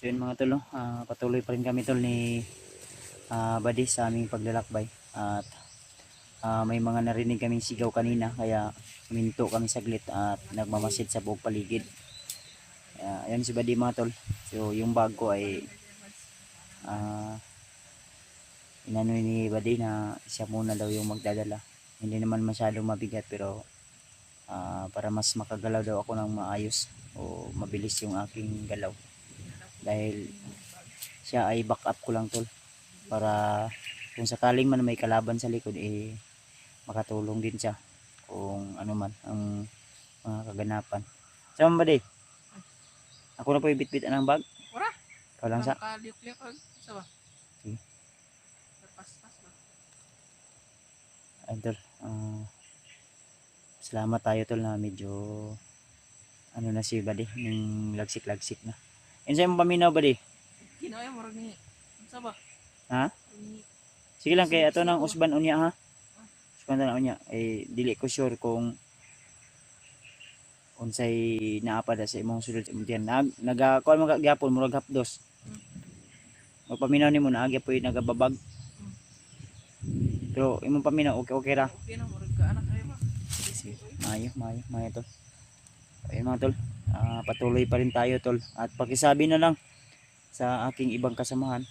So yun mga tol, no? Patuloy pa rin kami tol ni Buddy sa aming paglalakbay. At may mga narinig kaming sigaw kanina kaya minto kami saglit at nagmamasid sa buong paligid. Ayan si Buddy mga tol. So yung bag ko ay inano ni Buddy na siya muna daw yung magdadala. Hindi naman masyadong mabigat pero para mas makagalaw daw ako ng maayos o mabilis yung aking galaw. Dahil siya ay back up ko lang tol para kung sakaling man may kalaban sa likod makatulong din siya kung ano man ang mga kaganapan. Sama ba di? Ako na po ibit-bit ang bag. Ora. Ikaw lang sa. Nakaliuk-liuk ako sa ba? Okay. Pas-pas ba? Ay tol, salamat tayo tol na medyo ano na si Buddy, yung lagsik-lagsik na. Insay mo paminaw Buddy? Kinoy mo rin ni. Sa ba? Ha? Sige lang kay ato ng usban unya ha. Usban na unya dili ko sure kung unsay naapa da sa imong sulod sa imong tiyan. Nagakuan man gyapon murag hapdos. Magpaminaw nimo na gyapon nagababag. Pero imong paminaw okay ra. Okay na mo rin ka anak kayo ba? Mayo tol. Ayun mga tol. Patuloy pa rin tayo tol. At pakisabi na lang sa aking ibang kasamahan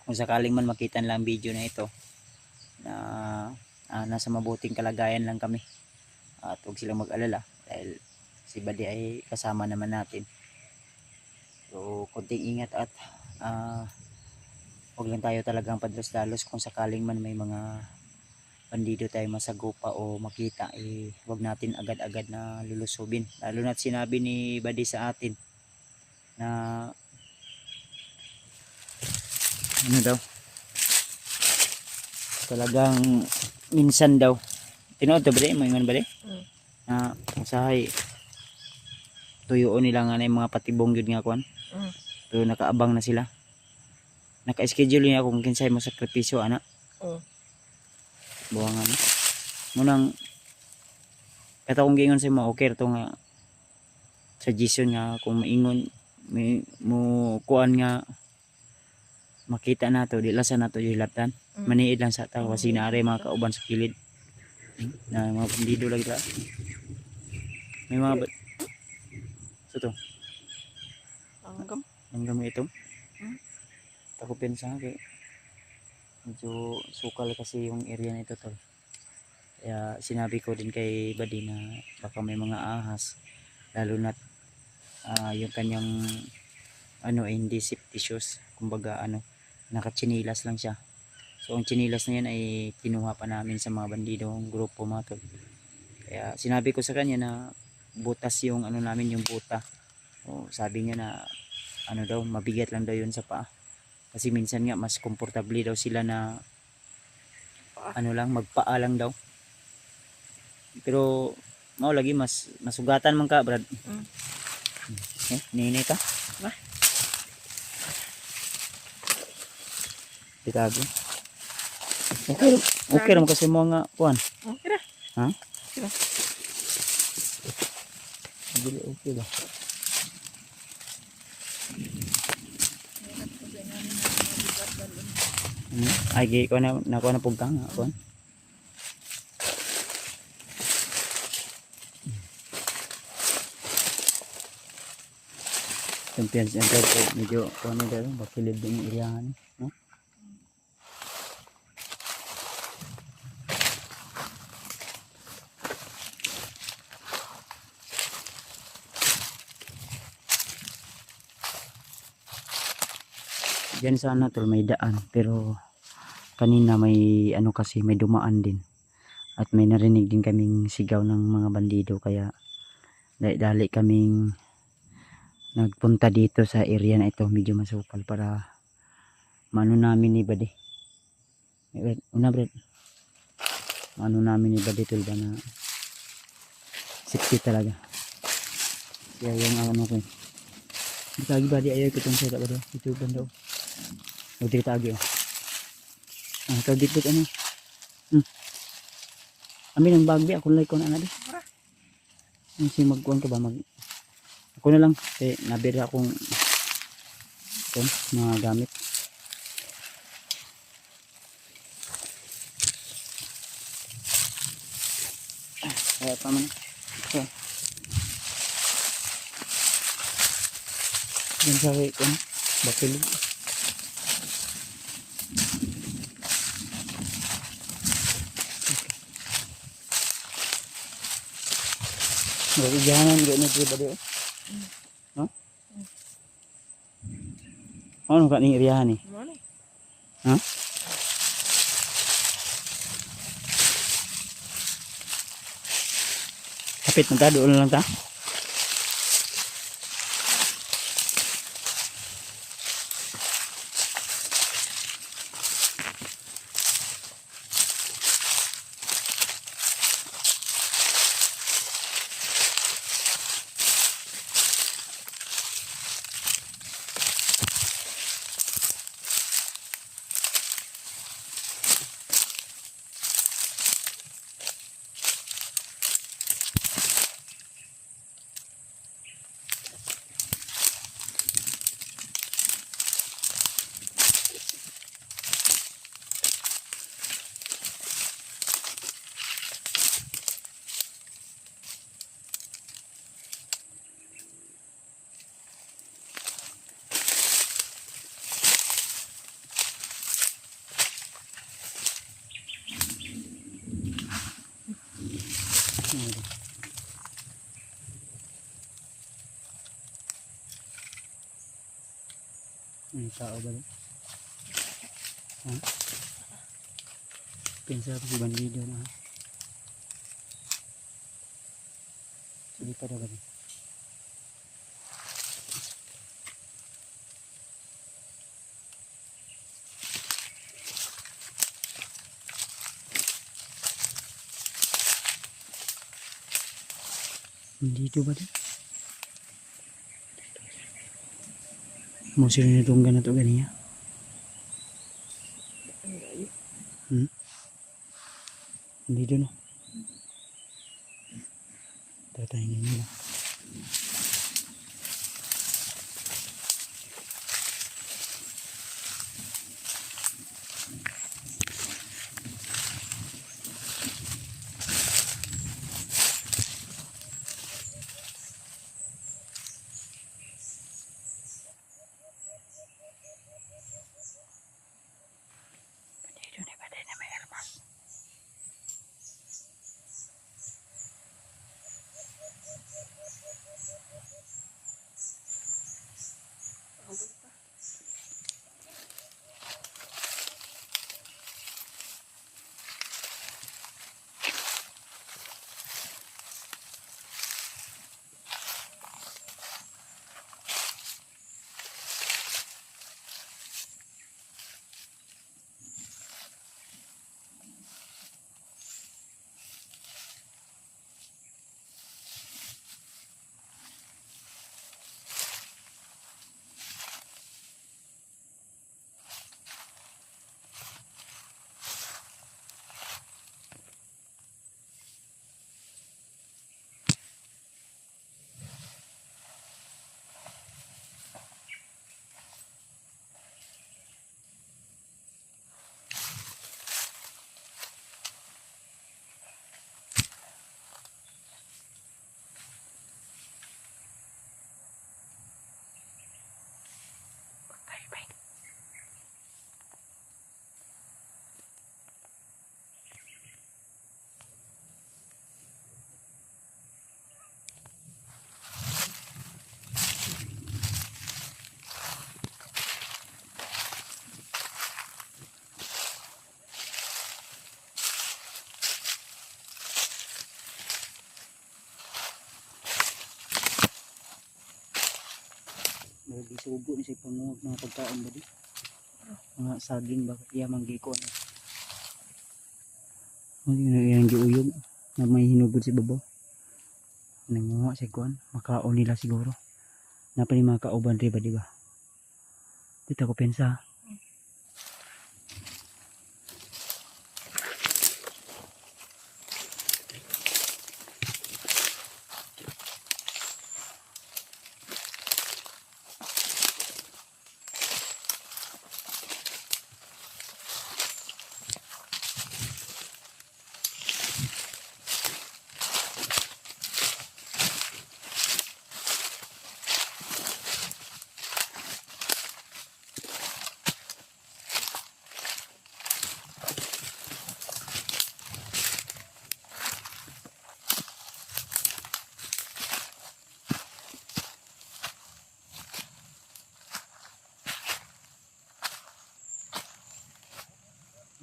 kung sakaling man makita nila ang video na ito na nasa mabuting kalagayan lang kami at huwag silang mag-alala dahil si Buddy ay kasama naman natin. So konting ingat at huwag lang tayo talagang padlos-dalos kung sakaling man may mga bandido tayo masagupa o makita huwag natin agad-agad na lulusubin. Lalo na't sinabi ni Buddy sa atin na ano daw talagang minsan daw tinood to ba may man ba na usahay tuyuon nila nga na yung mga patibong yun nga kuan pero nakaabang na sila naka-schedule niya kung kinsay mo sakripisyo ana buwangan munang kata kong gingon sa mga okay to nga suggestion nga kung maingon mo kuan nga makita nato di lasa nato hilaptan maniid lang sa tao kasi naare mga kauban sa kilid na mga bandido lagi ta may mga so to ang ito ako pensa kay medyo sukal kasi yung area nito tol kaya sinabi ko din kay Buddy na baka may mga ahas lalo na yung kanyang hindi safety shoes kumbaga nakatsinilas lang siya. So ang tsinilas na yan ay kinuha pa namin sa mga bandidong grupo mga tol. Kaya sinabi ko sa kanya na butas yung namin yung buta. O sabi niya na daw mabigat lang daw yun sa paa. Kasi minsan nga mas komportable daw sila na lang magpaa lang daw. Pero mao lagi mas masugatan man ka brad. Ninit ka? Ba? Itago. Okay naman kasi mga kuan. Okay na. Ha? Okay na. Okay ba? Ay, ko na pugkang kuan. Champions Center po medyo kuan na daw bakilid yung iriyahan, no? Diyan sana tol may daan pero kanina may kasi may dumaan din at may narinig din kaming sigaw ng mga bandido kaya dali kaming nagpunta dito sa area na ito medyo masukal para mano namin ni Buddy mano namin ni Buddy tol ba na safety talaga kaya yung ko lagi Buddy ayaw ko itong setup ba ito banda o dito agi kagipit amin ang bagbi ako like ko na di si magkuhan ka ba ako na lang nabira akong ito, mga gamit. Kaya pa man. Ito. Yan sa ito, bakil. Gagiganan, gano'n siya ba doon? No? Ano ka ning iriyahan eh? Ano ni? Ha? Kapit na ta, doon lang ta. May tao ba doon? Ha? Pinsa pa si bandido na. Sige pa daw ba doon? Bandido ba doon? Mau sila nitunggan na ito ganiya. Hindi doon, no? Tatahingin nila. Bandido ni ba na may armas? Isugo ni siya pangungog mga pagkaon ba di? Mga saging ba? Iya manggikon. Ano yung giuyog na may hinugod si babaw. Nangunga si kuan. Makaon nila siguro. Napa ni mga kauban rin ba di ba? Dito ko pensa.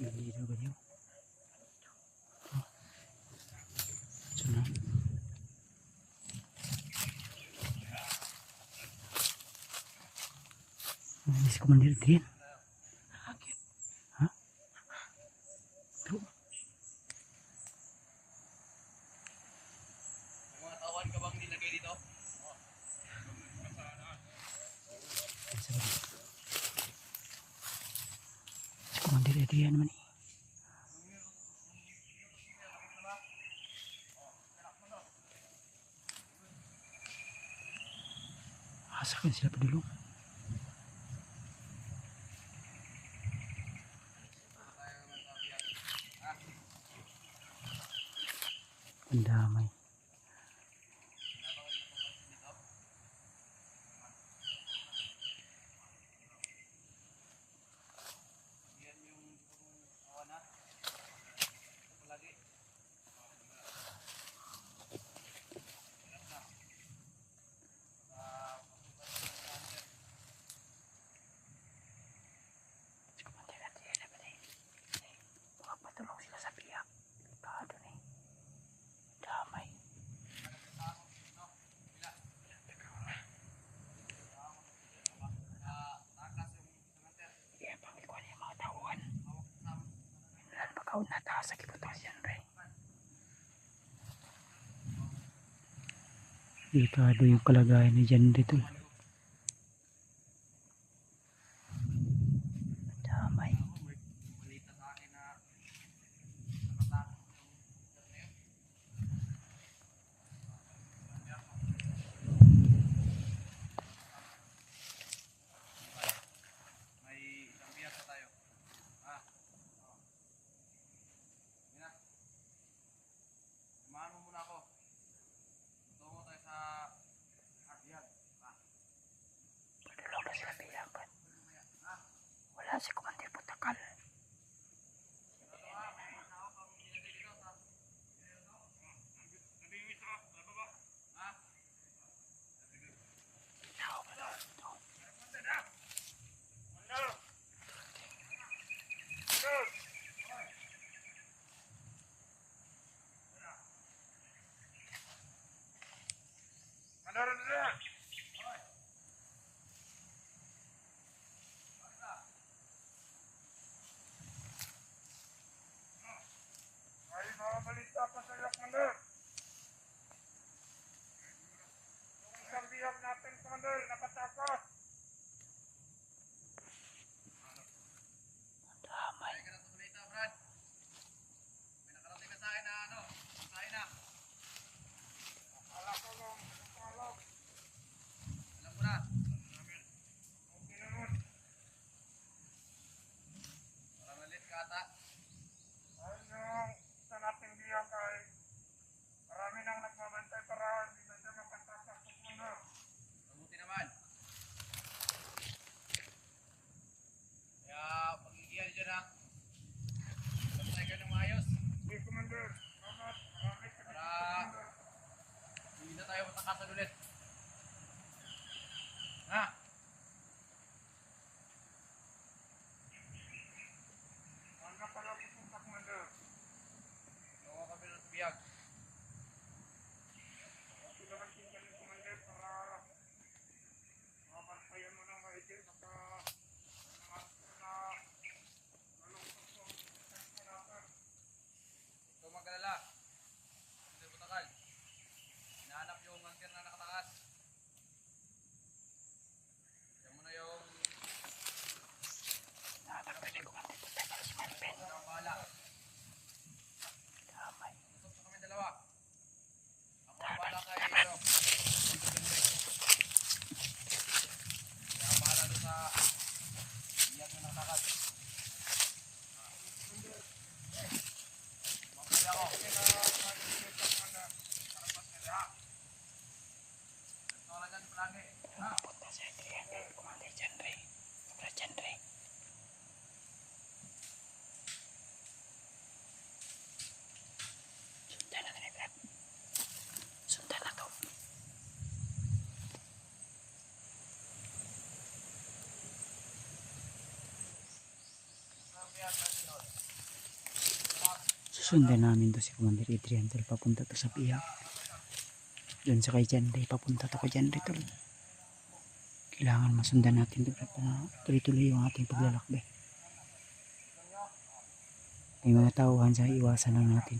Dito ba niyo? Sunod. Si Commander Adrian. Bakit? Ha? Ito. Mga tawan ka bang nilagay dito? Si Commander Adrian naman eh. Asa kan sila padulong? Ang damay. Si Commander Adrian naman eh. Makapatulong sila sa biyak. Kado na eh. Damay. Iya pang ikuan yung mga tauhan. Minlan pagkaon na taas sa kibutan yan rin. Delikado yung kalagayan ni Jan dito. Damay. May isang biyak na tayo. Mira. Samahan mo muna ako. Tungo tayo sa Hardyan. Padulong na sila biyakan. Wala si Commander Putakal. Tao ba daw ito? Ay, mga balita pa sa iyo, Commander. Yung isang bihag natin, Commander, nakatakas. Damay. Ka na sa balita, Brad. May nakarating ka sa akin na ano. Sa akin na. Akala ko nung palog. Alam ko na. Okay na nun. Parang nalit ka ata. Ay, yung isa nating bihag ay marami nang nagmamantay para hindi na siya makatakas, Commander. Mabuti naman. Kaya pag-igihan dyan ha. Bantay ka ng maayos. Okay, Commander. Salamat. Marami ka Para Commander. hindi na tayo matakasan ulit. Ha? Saan ka pala pupunta, Commander? Tungo kami ng biyag. Okay naman din kami, Commander, para mabantayan mo ng maigi. Baka naman na malungkot yung defense natin. Ito mag-alala. Hindi butakal. Hinahanap yung antir na nakatakas. Yan mo na yung Nahanap na si Commander Putakal si Marpen. ang bahala. Damay. Usap na kami dalawa. Ako ang bahala kay ano. Kaya ang bahala doon sa iyak na nakatakas. Mamuli ako. Ito lang dyan palagi. Ha? Punta si Adrian kay Commander Jan Ray. Sobra Jan Ray. Sundan na ni Brad. Sundan na to. Ang biyak na sinod. Susundan namin to si Commander Adrian tol. Papunta to sa Biak. Doon sa kay Janday. Papunta to kay Janday tol. Kailangan masundan natin to para tuloy-tuloy yung ating paglalakbay. May mga tauhan sa iwasan lang natin.